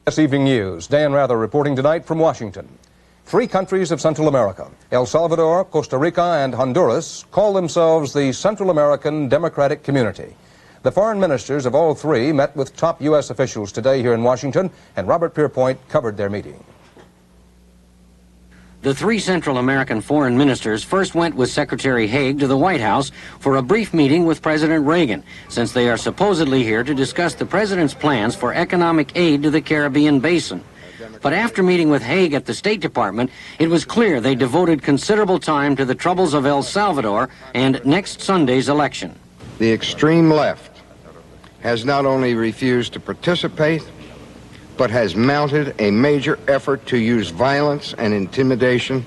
CBS Evening News. Dan Rather reporting tonight from Washington. 3 countries of Central America, El Salvador, Costa Rica, and Honduras, call themselves the Central American Democratic Community. The foreign ministers of all 3 met with top U.S. officials today here in Washington, and Robert Pierpoint covered their meeting. The 3 Central American foreign ministers first went with Secretary Haig to the White House for a brief meeting with President Reagan, since they are supposedly here to discuss the president's plans for economic aid to the Caribbean basin. But after meeting with Haig at the State Department, it was clear they devoted considerable time to the troubles of El Salvador and next Sunday's election. The extreme left has not only refused to participate, but has mounted a major effort to use violence and intimidation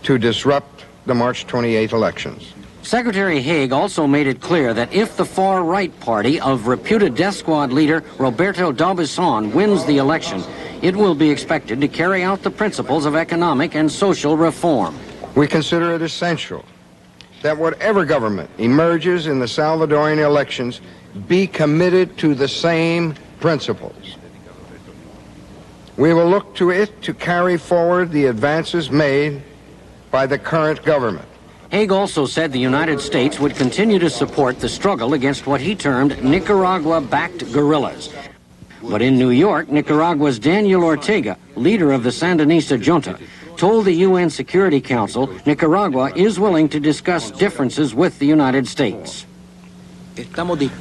to disrupt the March 28 elections. Secretary Haig also made it clear that if the far-right party of reputed death squad leader Roberto d'Aubuisson wins the election, it will be expected to carry out the principles of economic and social reform. We consider it essential that whatever government emerges in the Salvadoran elections be committed to the same principles. We will look to it to carry forward the advances made by the current government. Haig also said the United States would continue to support the struggle against what he termed Nicaragua-backed guerrillas. But in New York, Nicaragua's Daniel Ortega, leader of the Sandinista junta, told the UN Security Council Nicaragua is willing to discuss differences with the United States.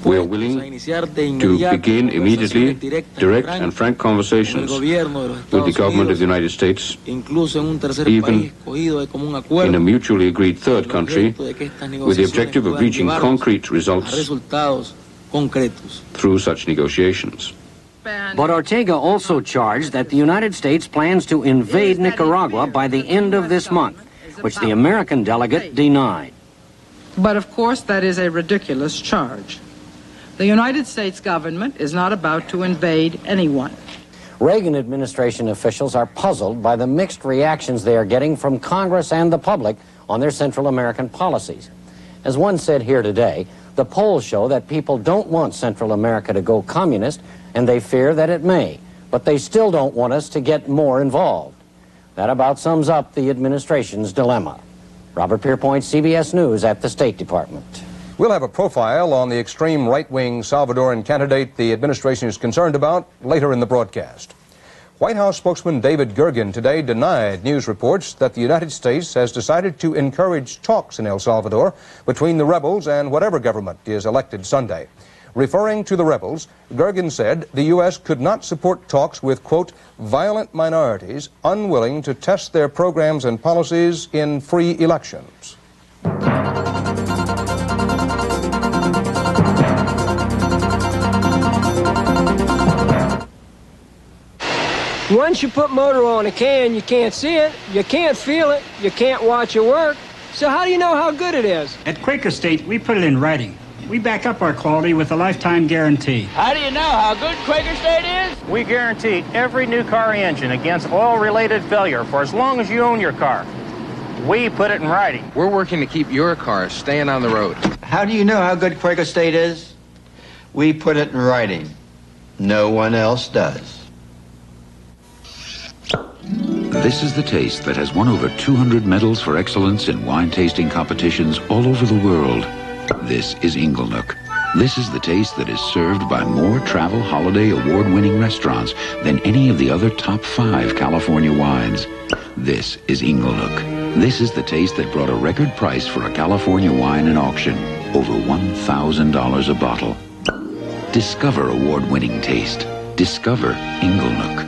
We are willing to begin immediately direct and frank conversations with the government of the United States, even in a mutually agreed third country, with the objective of reaching concrete results through such negotiations. But Ortega also charged that the United States plans to invade Nicaragua by the end of this month, which the American delegate denied. But of course, that is a ridiculous charge. The United States government is not about to invade anyone. Reagan administration officials are puzzled by the mixed reactions they are getting from Congress and the public on their Central American policies. As one said here today, the polls show that people don't want Central America to go communist, and they fear that it may, but they still don't want us to get more involved. That about sums up the administration's dilemma. Robert Pierpoint, CBS News at the State Department. We'll have a profile on the extreme right-wing Salvadoran candidate the administration is concerned about later in the broadcast. White House spokesman David Gergen today denied news reports that the United States has decided to encourage talks in El Salvador between the rebels and whatever government is elected Sunday. Referring to the rebels, Gergen said the U.S. could not support talks with, quote, violent minorities unwilling to test their programs and policies in free elections. Once you put motor on a can, you can't see it, you can't feel it, you can't watch it work. So how do you know how good it is? At Quaker State, we put it in writing. We back up our quality with a lifetime guarantee. How do you know how good Quaker State is? We guarantee every new car engine against oil-related failure for as long as you own your car. We put it in writing. We're working to keep your car staying on the road. How do you know how good Quaker State is? We put it in writing. No one else does. This is the taste that has won over 200 medals for excellence in wine tasting competitions all over the world. This is Inglenook. This is the taste that is served by more travel holiday award-winning restaurants than any of the other top 5 California wines. This is Inglenook. This is the taste that brought a record price for a California wine in auction, over $1,000 a bottle. Discover award-winning taste. Discover Inglenook.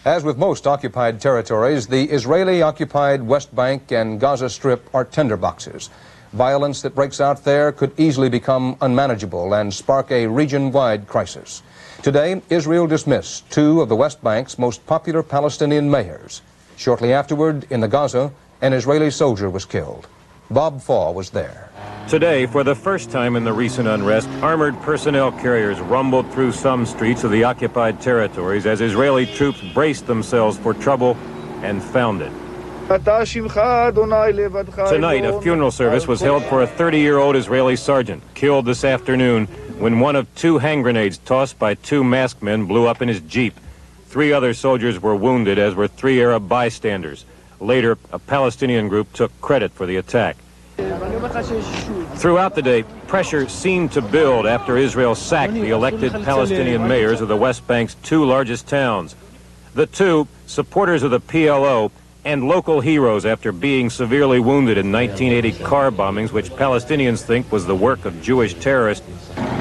As with most occupied territories, the Israeli-occupied West Bank and Gaza Strip are tinderboxes. Violence that breaks out there could easily become unmanageable and spark a region-wide crisis. Today, Israel dismissed 2 of the West Bank's most popular Palestinian mayors. Shortly afterward, in the Gaza, an Israeli soldier was killed. Bob Faw was there. Today, for the first time in the recent unrest, armored personnel carriers rumbled through some streets of the occupied territories as Israeli troops braced themselves for trouble and found it. Tonight, a funeral service was held for a 30-year-old Israeli sergeant, killed this afternoon when one of 2 hand grenades tossed by 2 masked men blew up in his Jeep. 3 other soldiers were wounded, as were 3 Arab bystanders. Later, a Palestinian group took credit for the attack. Throughout the day, pressure seemed to build after Israel sacked the elected Palestinian mayors of the West Bank's 2 largest towns. The 2, supporters of the PLO and local heroes after being severely wounded in 1980 car bombings, which Palestinians think was the work of Jewish terrorists,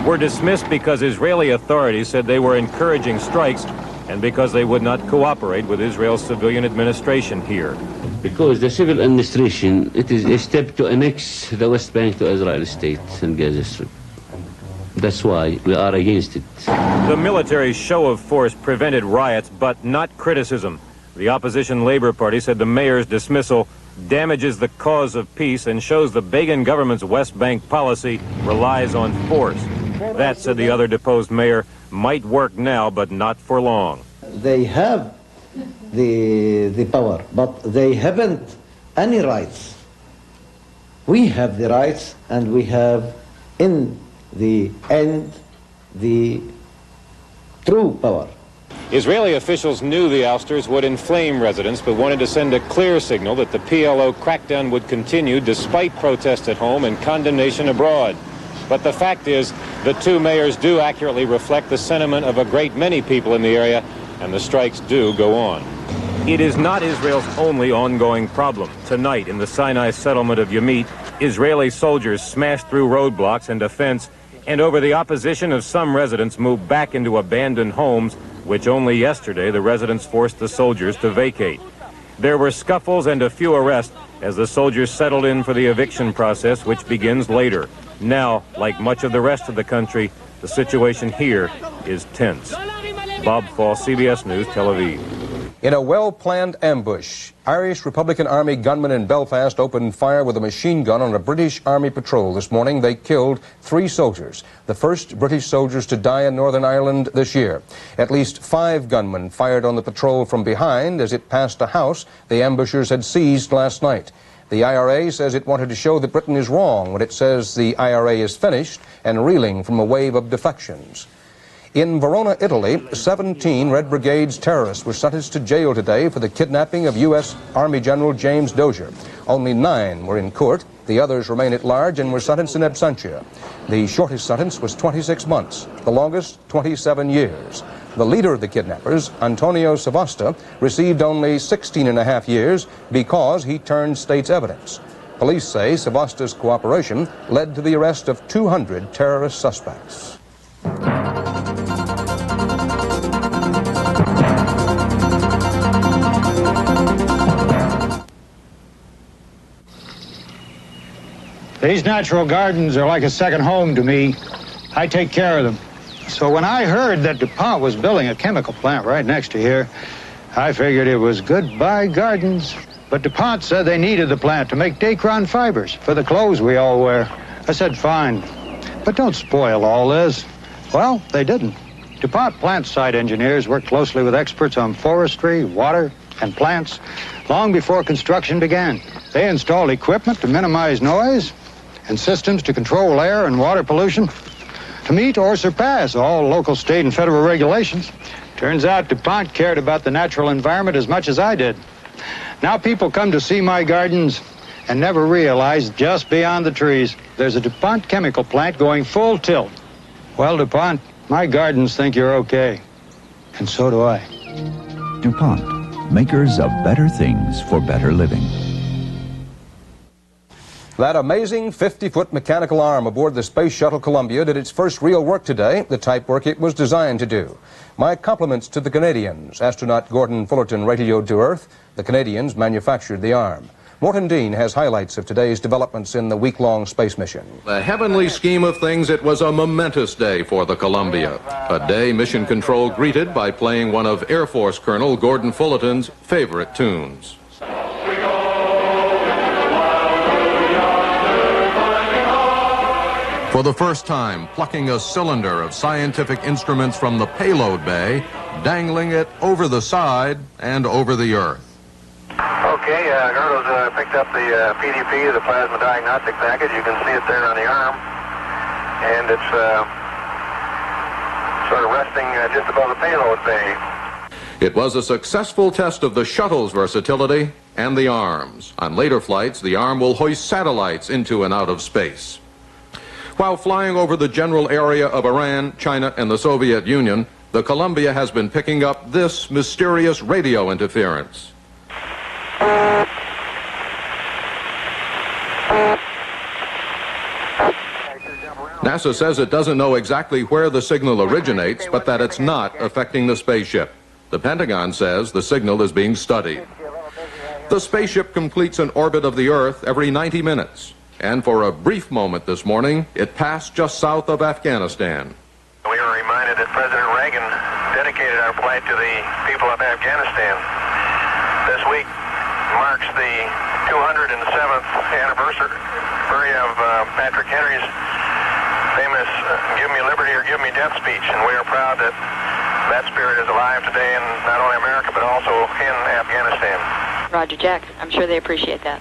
were dismissed because Israeli authorities said they were encouraging strikes and because they would not cooperate with Israel's civilian administration here. Because the civil administration, it is a step to annex the West Bank to Israel state and Gaza Strip. That's why we are against it. The military's show of force prevented riots, but not criticism. The opposition Labor Party said the mayor's dismissal damages the cause of peace and shows the Begin government's West Bank policy relies on force. That, said the other deposed mayor, might work now, but not for long. They have the power, but they haven't any rights. We have the rights, and we have, in the end, the true power. Israeli officials knew the ousters would inflame residents, but wanted to send a clear signal that the PLO crackdown would continue despite protests at home and condemnation abroad. But the fact is, the 2 mayors do accurately reflect the sentiment of a great many people in the area, and the strikes do go on. It is not Israel's only ongoing problem. Tonight, in the Sinai settlement of Yamit, Israeli soldiers smashed through roadblocks and a fence, and over the opposition of some residents moved back into abandoned homes, which only yesterday the residents forced the soldiers to vacate. There were scuffles and a few arrests as the soldiers settled in for the eviction process, which begins later. Now, like much of the rest of the country, the situation here is tense. Bob Fall, CBS News, Tel Aviv. In a well-planned ambush, Irish Republican Army gunmen in Belfast opened fire with a machine gun on a British Army patrol this morning. They killed 3 soldiers, the first British soldiers to die in Northern Ireland this year. At least 5 gunmen fired on the patrol from behind as it passed a house the ambushers had seized last night. The IRA says it wanted to show that Britain is wrong when it says the IRA is finished and reeling from a wave of defections. In Verona, Italy, 17 Red Brigade's terrorists were sentenced to jail today for the kidnapping of U.S. Army General James Dozier. Only 9 were in court. The others remain at large and were sentenced in absentia. The shortest sentence was 26 months, the longest 27 years. The leader of the kidnappers, Antonio Savasta, received only 16.5 years because he turned state's evidence. Police say Savasta's cooperation led to the arrest of 200 terrorist suspects. These natural gardens are like a second home to me. I take care of them. So when I heard that DuPont was building a chemical plant right next to here, I figured it was goodbye gardens. But DuPont said they needed the plant to make Dacron fibers for the clothes we all wear. I said, fine, but don't spoil all this. Well, they didn't. DuPont plant site engineers worked closely with experts on forestry, water, and plants long before construction began. They installed equipment to minimize noise and systems to control air and water pollution to meet or surpass all local, state, and federal regulations. Turns out DuPont cared about the natural environment as much as I did. Now people come to see my gardens and never realize just beyond the trees there's a DuPont chemical plant going full tilt. Well, DuPont, my gardens think you're okay, and so do I. DuPont, makers of better things for better living. That amazing 50-foot mechanical arm aboard the Space Shuttle Columbia did its first real work today, the type work it was designed to do. My compliments to the Canadians. Astronaut Gordon Fullerton radioed to Earth. The Canadians manufactured the arm. Morton Dean has highlights of today's developments in the week-long space mission. The heavenly scheme of things, it was a momentous day for the Columbia. A day Mission Control greeted by playing one of Air Force Colonel Gordon Fullerton's favorite tunes. For the first time, plucking a cylinder of scientific instruments from the payload bay, dangling it over the side and over the Earth. Okay, Gerdo's picked up the PDP, the plasma diagnostic package. You can see it there on the arm. And it's sort of resting just above the payload bay. It was a successful test of the shuttle's versatility and the arms. On later flights, the arm will hoist satellites into and out of space. While flying over the general area of Iran, China, and the Soviet Union, the Columbia has been picking up this mysterious radio interference. NASA says it doesn't know exactly where the signal originates, but that it's not affecting the spaceship. The Pentagon says the signal is being studied. The spaceship completes an orbit of the Earth every 90 minutes. And for a brief moment this morning, it passed just south of Afghanistan. We were reminded that President Reagan dedicated our flight to the people of Afghanistan. This week marks the 207th anniversary of Patrick Henry's famous "Give me liberty or give me death" speech, and we are proud that that spirit is alive today in not only America but also in Afghanistan. Roger, Jack. I'm sure they appreciate that.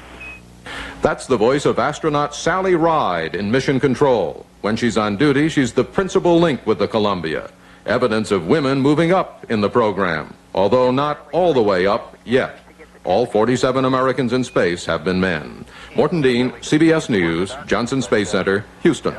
That's the voice of astronaut Sally Ride in Mission Control. When she's on duty, she's the principal link with the Columbia. Evidence of women moving up in the program, although not all the way up yet. All 47 Americans in space have been men. Morton Dean, CBS News, Johnson Space Center, Houston.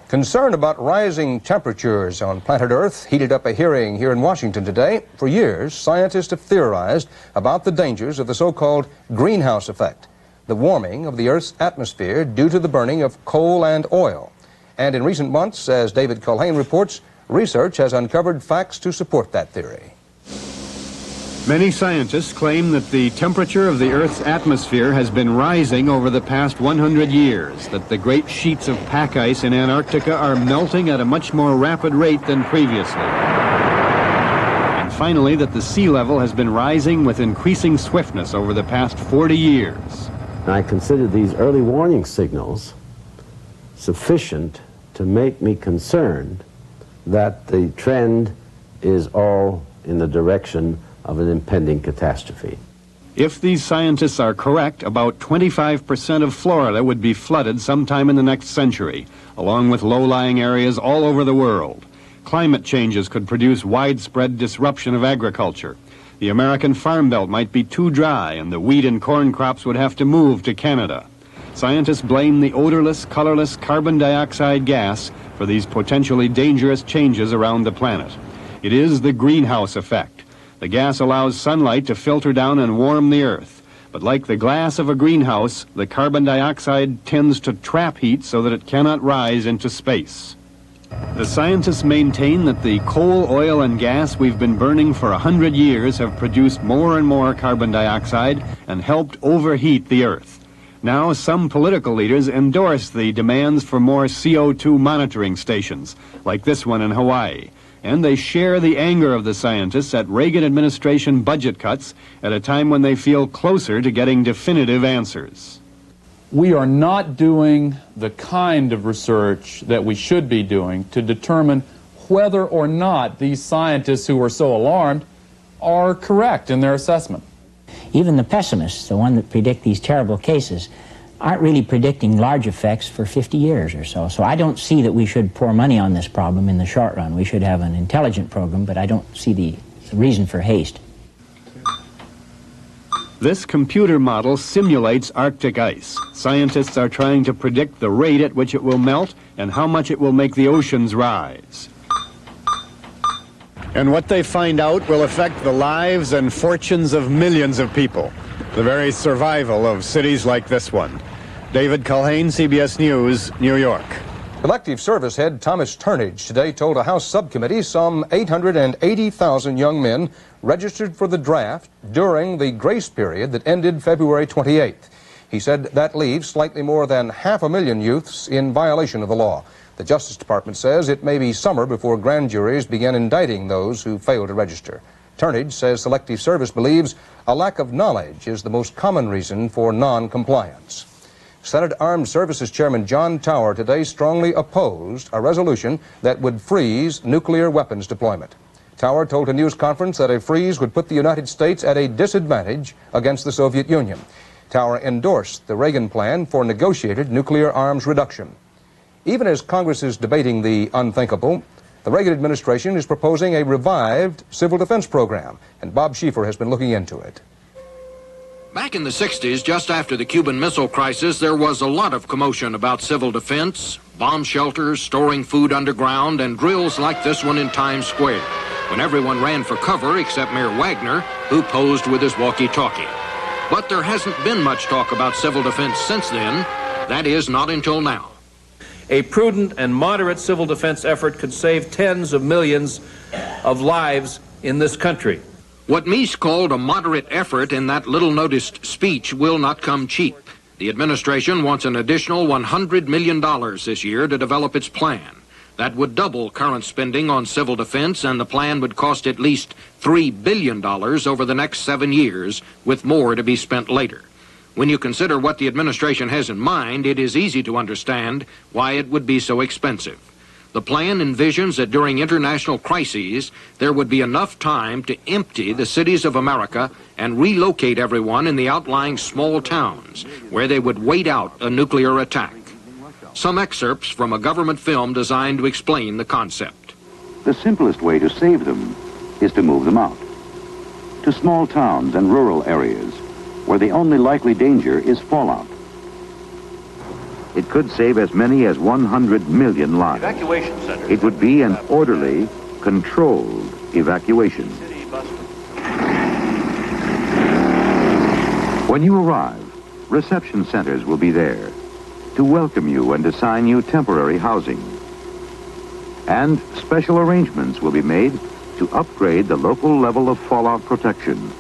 Concern about rising temperatures on planet Earth heated up a hearing here in Washington today. For years, scientists have theorized about the dangers of the so-called greenhouse effect, the warming of the Earth's atmosphere due to the burning of coal and oil. And in recent months, as David Culhane reports, research has uncovered facts to support that theory. Many scientists claim that the temperature of the Earth's atmosphere has been rising over the past 100 years, that the great sheets of pack ice in Antarctica are melting at a much more rapid rate than previously. And finally, that the sea level has been rising with increasing swiftness over the past 40 years. I consider these early warning signals sufficient to make me concerned that the trend is all in the direction of an impending catastrophe. If these scientists are correct, about 25% of Florida would be flooded sometime in the next century, along with low-lying areas all over the world. Climate changes could produce widespread disruption of agriculture. The American farm belt might be too dry, and the wheat and corn crops would have to move to Canada. Scientists blame the odorless, colorless carbon dioxide gas for these potentially dangerous changes around the planet. It is the greenhouse effect. The gas allows sunlight to filter down and warm the Earth. But like the glass of a greenhouse, the carbon dioxide tends to trap heat so that it cannot rise into space. The scientists maintain that the coal, oil, and gas we've been burning for 100 years have produced more and more carbon dioxide and helped overheat the Earth. Now, some political leaders endorse the demands for more CO2 monitoring stations, like this one in Hawaii. And they share the anger of the scientists at Reagan administration budget cuts at a time when they feel closer to getting definitive answers. We are not doing the kind of research that we should be doing to determine whether or not these scientists who are so alarmed are correct in their assessment. Even the pessimists, the ones that predict these terrible cases, aren't really predicting large effects for 50 years or so. So I don't see that we should pour money on this problem in the short run. We should have an intelligent program, but I don't see the reason for haste. This computer model simulates Arctic ice. Scientists are trying to predict the rate at which it will melt and how much it will make the oceans rise. And what they find out will affect the lives and fortunes of millions of people. The very survival of cities like this one. David Culhane, CBS News, New York. Elective Service Head Thomas Turnage today told a House subcommittee some 880,000 young men registered for the draft during the grace period that ended February 28th. He said that leaves slightly more than 500,000 youths in violation of the law. The Justice Department says it may be summer before grand juries begin indicting those who fail to register. Turnage says Selective Service believes a lack of knowledge is the most common reason for non-compliance. Senate Armed Services Chairman John Tower today strongly opposed a resolution that would freeze nuclear weapons deployment. Tower told a news conference that a freeze would put the United States at a disadvantage against the Soviet Union. Tower endorsed the Reagan plan for negotiated nuclear arms reduction. Even as Congress is debating the unthinkable, The Reagan administration is proposing a revived civil defense program, and Bob Schieffer has been looking into it. Back in the 60s, just after the Cuban Missile Crisis, there was a lot of commotion about civil defense, bomb shelters, storing food underground, and drills like this one in Times Square, when everyone ran for cover except Mayor Wagner, who posed with his walkie-talkie. But there hasn't been much talk about civil defense since then. That is, not until now. A prudent and moderate civil defense effort could save tens of millions of lives in this country. What Meese called a moderate effort in that little-noticed speech will not come cheap. The administration wants an additional $100 million this year to develop its plan. That would double current spending on civil defense, and the plan would cost at least $3 billion over the next 7 years, with more to be spent later. When you consider what the administration has in mind, it is easy to understand why it would be so expensive. The plan envisions that during international crises, there would be enough time to empty the cities of America and relocate everyone in the outlying small towns, where they would wait out a nuclear attack. Some excerpts from a government film designed to explain the concept. The simplest way to save them is to move them out to small towns and rural areas where the only likely danger is fallout. It could save as many as 100 million lives. Evacuation center. It would be an orderly, controlled evacuation. When you arrive, reception centers will be there to welcome you and assign you temporary housing. And special arrangements will be made to upgrade the local level of fallout protection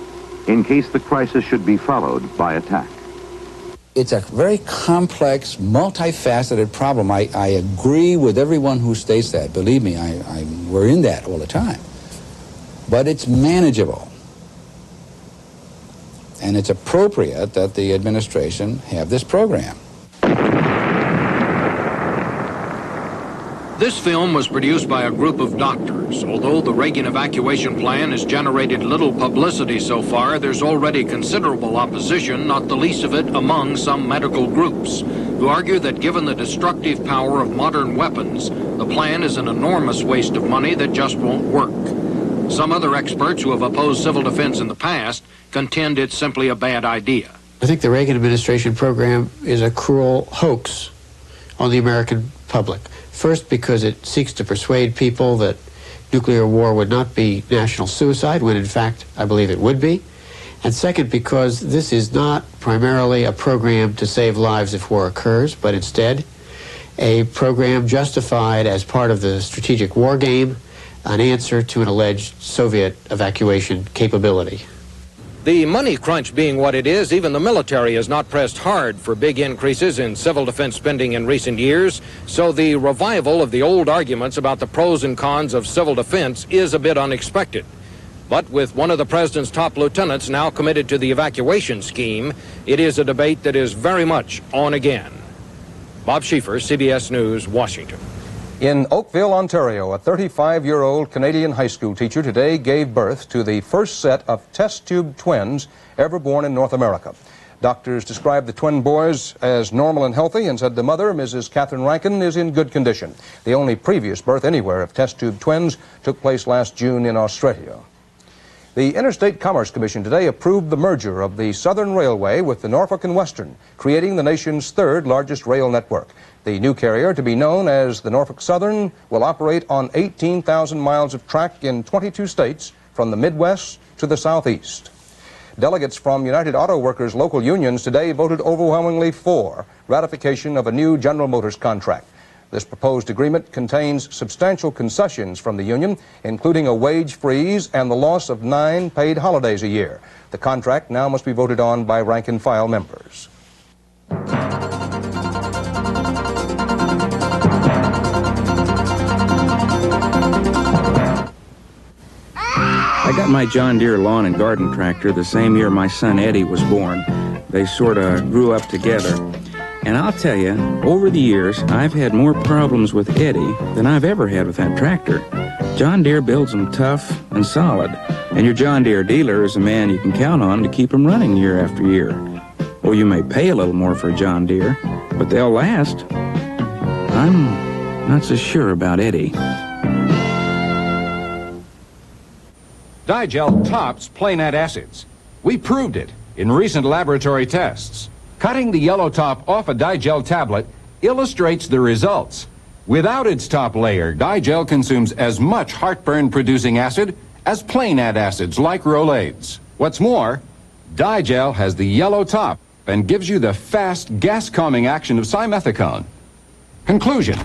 in case the crisis should be followed by attack. It's a very complex, multifaceted problem. I agree with everyone who states that. Believe me, we're in that all the time. But it's manageable. And it's appropriate that the administration have this program. This film was produced by a group of doctors. Although the Reagan evacuation plan has generated little publicity so far, there's already considerable opposition, not the least of it among some medical groups, who argue that given the destructive power of modern weapons, the plan is an enormous waste of money that just won't work. Some other experts who have opposed civil defense in the past contend it's simply a bad idea. I think the Reagan administration program is a cruel hoax on the American public. First, because it seeks to persuade people that nuclear war would not be national suicide, when in fact I believe it would be. And second, because this is not primarily a program to save lives if war occurs, but instead a program justified as part of the strategic war game, an answer to an alleged Soviet evacuation capability. The money crunch being what it is, even the military has not pressed hard for big increases in civil defense spending in recent years, so the revival of the old arguments about the pros and cons of civil defense is a bit unexpected. But with one of the president's top lieutenants now committed to the evacuation scheme, it is a debate that is very much on again. Bob Schieffer, CBS News, Washington. In Oakville, Ontario, a 35-year-old Canadian high school teacher today gave birth to the first set of test tube twins ever born in North America. Doctors described the twin boys as normal and healthy and said the mother, Mrs. Catherine Rankin, is in good condition. The only previous birth anywhere of test tube twins took place last June in Australia. The Interstate Commerce Commission today approved the merger of the Southern Railway with the Norfolk and Western, creating the nation's third largest rail network. The new carrier, to be known as the Norfolk Southern, will operate on 18,000 miles of track in 22 states from the Midwest to the Southeast. Delegates from United Auto Workers local unions today voted overwhelmingly for ratification of a new General Motors contract. This proposed agreement contains substantial concessions from the union, including a wage freeze and the loss of 9 paid holidays a year. The contract now must be voted on by rank-and-file members. I got my John Deere lawn and garden tractor the same year my son Eddie was born. They sort of grew up together. And I'll tell you, over the years, I've had more problems with Eddie than I've ever had with that tractor. John Deere builds them tough and solid. And your John Deere dealer is a man you can count on to keep them running year after year. Or you may pay a little more for a John Deere, but they'll last. I'm not so sure about Eddie. Digel tops plain antacids. We proved it in recent laboratory tests. Cutting the yellow top off a Digel tablet illustrates the results. Without its top layer, Digel consumes as much heartburn-producing acid as plain antacids like Rolaids. What's more, Digel has the yellow top and gives you the fast, gas-calming action of simethicone. Conclusion: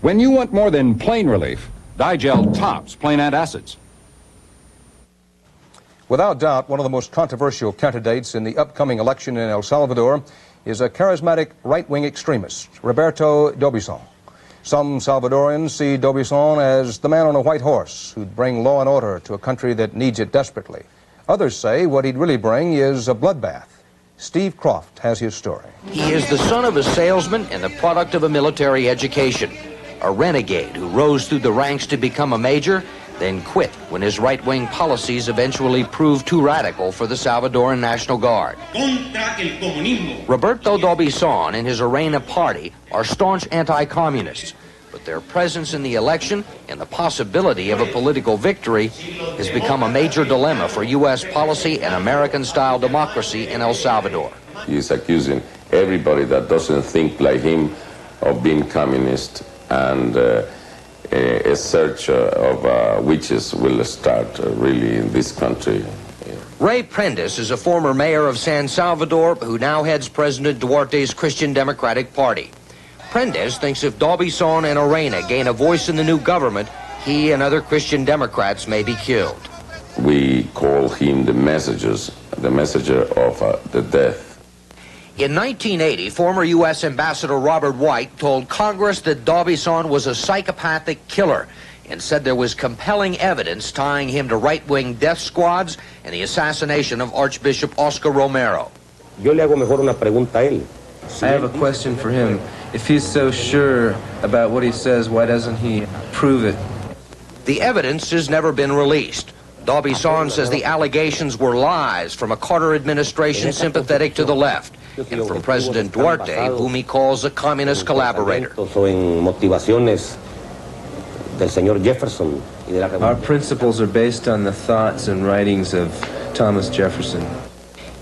when you want more than plain relief, Digel tops plain antacids. Without doubt, one of the most controversial candidates in the upcoming election in El Salvador is a charismatic right-wing extremist, Roberto Dobison. Some Salvadorians see Dobison as the man on a white horse who'd bring law and order to a country that needs it desperately. Others say what he'd really bring is a bloodbath. Steve Croft has his story. He is the son of a salesman and the product of a military education. A renegade who rose through the ranks to become a major, then quit when his right-wing policies eventually proved too radical for the Salvadoran National Guard. Roberto Dobison and his Arena party are staunch anti-communists, but their presence in the election and the possibility of a political victory has become a major dilemma for U.S. policy and American-style democracy in El Salvador. He is accusing everybody that doesn't think like him of being communist, and a search of witches will start really in this country. Ray Prentice is a former mayor of San Salvador who now heads President Duarte's Christian Democratic Party. Prentice thinks if Dobison and Arena gain a voice in the new government, he and other Christian Democrats may be killed. We call him the messenger of the death. In 1980, former U.S. Ambassador Robert White told Congress that Dobison was a psychopathic killer and said there was compelling evidence tying him to right-wing death squads and the assassination of Archbishop Oscar Romero. I have a question for him. If he's so sure about what he says, why doesn't he prove it? The evidence has never been released. Dobison says the allegations were lies from a Carter administration sympathetic to the left and from President Duarte, whom he calls a communist collaborator. Our principles are based on the thoughts and writings of Thomas Jefferson.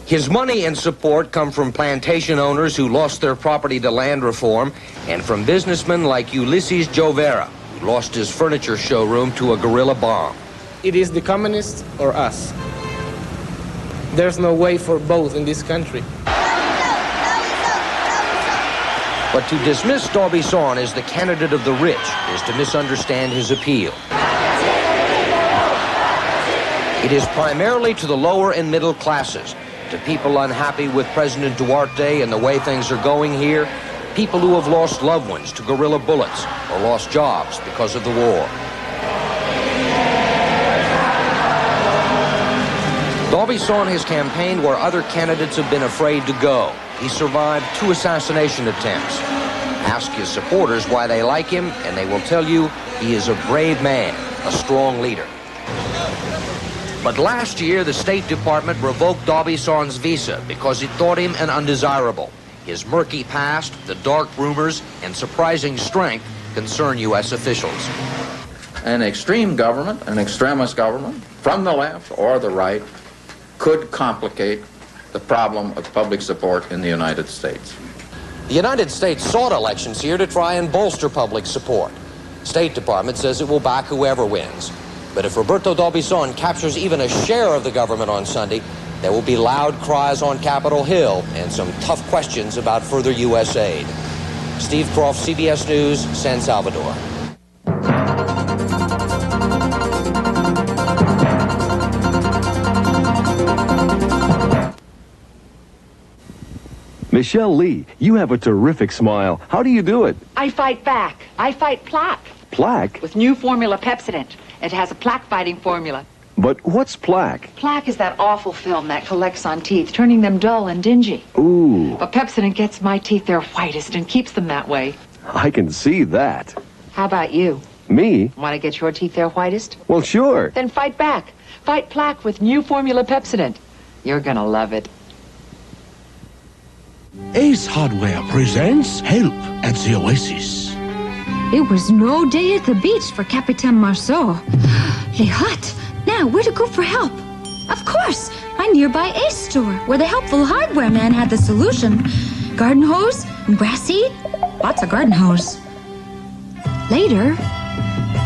His money and support come from plantation owners who lost their property to land reform and from businessmen like Ulysses Jovera, who lost his furniture showroom to a guerrilla bomb. It is the communists or us. There's no way for both in this country. But to dismiss Dobison as the candidate of the rich is to misunderstand his appeal. It is primarily to the lower and middle classes, to people unhappy with President Duarte and the way things are going here, people who have lost loved ones to guerrilla bullets or lost jobs because of the war. Dobison has campaigned where other candidates have been afraid to go. He survived 2 assassination attempts. Ask his supporters why they like him, and they will tell you he is a brave man, a strong leader. But last year, the State Department revoked Dobison's visa because it thought him an undesirable. His murky past, the dark rumors, and surprising strength concern U.S. officials. An extreme government, an extremist government, from the left or the right, could complicate the problem of public support in the United States. The United States sought elections here to try and bolster public support. State Department says it will back whoever wins. But if Roberto Dobison captures even a share of the government on Sunday, there will be loud cries on Capitol Hill and some tough questions about further U.S. aid. Steve Croft, CBS News, San Salvador. Michelle Lee, you have a terrific smile. How do you do it? I fight back. I fight plaque. Plaque? With new formula Pepsodent. It has a plaque-fighting formula. But what's plaque? Plaque is that awful film that collects on teeth, turning them dull and dingy. Ooh. But Pepsodent gets my teeth their whitest and keeps them that way. I can see that. How about you? Me? Want to get your teeth their whitest? Well, sure. Then fight back. Fight plaque with new formula Pepsodent. You're gonna love it. Ace Hardware presents Help at the Oasis. It was no day at the beach for Capitaine Marceau. Les hot, Now, where to go for help? Of course, my nearby Ace store, where the helpful hardware man had the solution. Garden hose and grass seed, lots of garden hose. Later,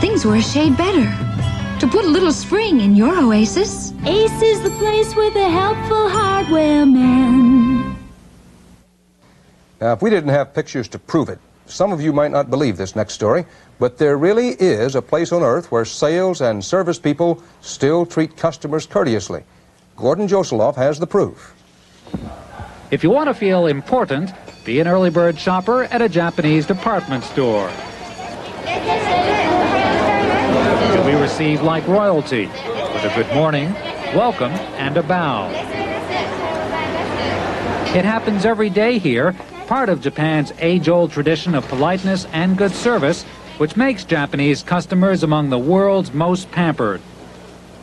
things were a shade better. To put a little spring in your oasis. Ace is the place with a helpful hardware man. Now, if we didn't have pictures to prove it, some of you might not believe this next story, but there really is a place on earth where sales and service people still treat customers courteously. Gordon Josoloff has the proof. If you want to feel important, be an early bird shopper at a Japanese department store. You'll be received like royalty, with a good morning, welcome, and a bow. It happens every day here, part of Japan's age-old tradition of politeness and good service, which makes Japanese customers among the world's most pampered.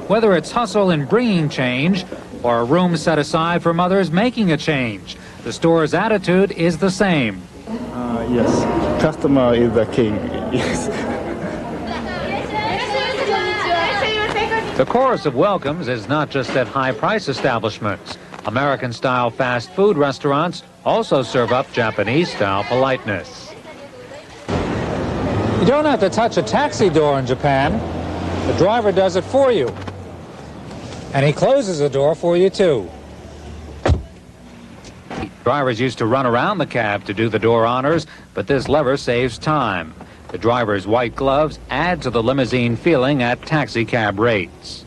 Whether it's hustle in bringing change, or a room set aside for mothers making a change, the store's attitude is the same. Yes, customer is the king. Yes. The chorus of welcomes is not just at high-price establishments. American-style fast food restaurants also serve up Japanese-style politeness. You don't have to touch a taxi door in Japan. The driver does it for you. And he closes the door for you, too. Drivers used to run around the cab to do the door honors, but this lever saves time. The driver's white gloves add to the limousine feeling at taxi cab rates.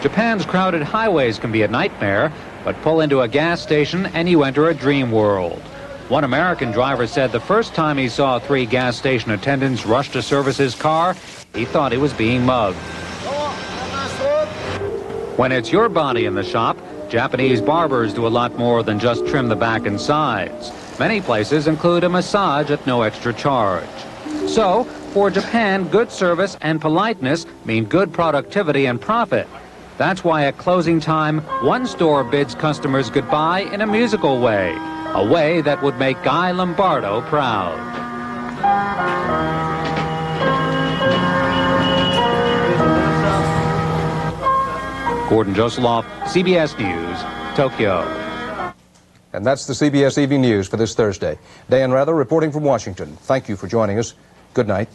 Japan's crowded highways can be a nightmare, but pull into a gas station and you enter a dream world. One American driver said the first time he saw 3 gas station attendants rush to service his car, he thought he was being mugged. When it's your body in the shop, Japanese barbers do a lot more than just trim the back and sides. Many places include a massage at no extra charge. So, for Japan, good service and politeness mean good productivity and profit. That's why at closing time, one store bids customers goodbye in a musical way, a way that would make Guy Lombardo proud. Gordon Josoloff, CBS News, Tokyo. And that's the CBS Evening News for this Thursday. Dan Rather reporting from Washington. Thank you for joining us. Good night.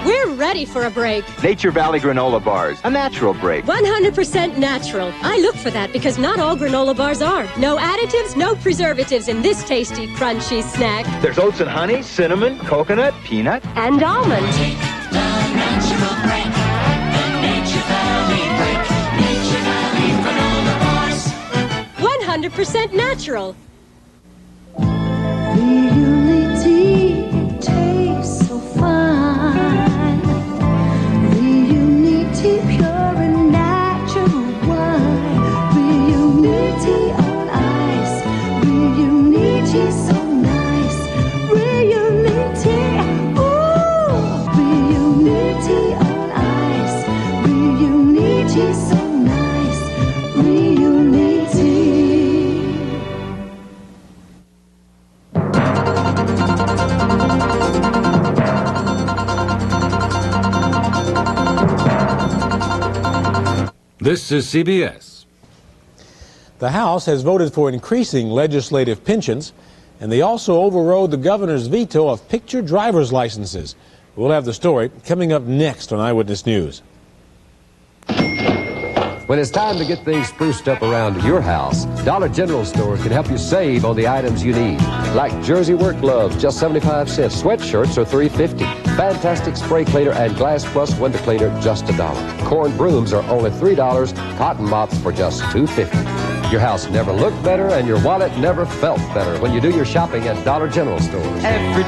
We're ready for a break. Nature Valley granola bars, a natural break. 100% natural. I look for that because not all granola bars are. No additives, no preservatives in this tasty, crunchy snack. There's oats and honey, cinnamon, coconut, peanut, and almond. Take the natural break. The Nature Valley break. Nature Valley granola bars. 100% natural. Reunity tastes so fine. Reunity pure and natural wine. Reunity on ice. Reunity so nice. Reunity, ooh. Reunity on ice. Reunity so nice. Reunity. This is CBS. The House has voted for increasing legislative pensions, and they also overrode the governor's veto of picture driver's licenses. We'll have the story coming up next on Eyewitness News. When it's time to get things spruced up around your house, Dollar General stores can help you save on the items you need. Like jersey work gloves, just 75 cents. Sweatshirts are $3.50. Fantastic spray cleaner and Glass Plus window cleaner, just $1. Corn brooms are only $3. Cotton mops for just $2.50. Your house never looked better and your wallet never felt better when you do your shopping at Dollar General stores. Every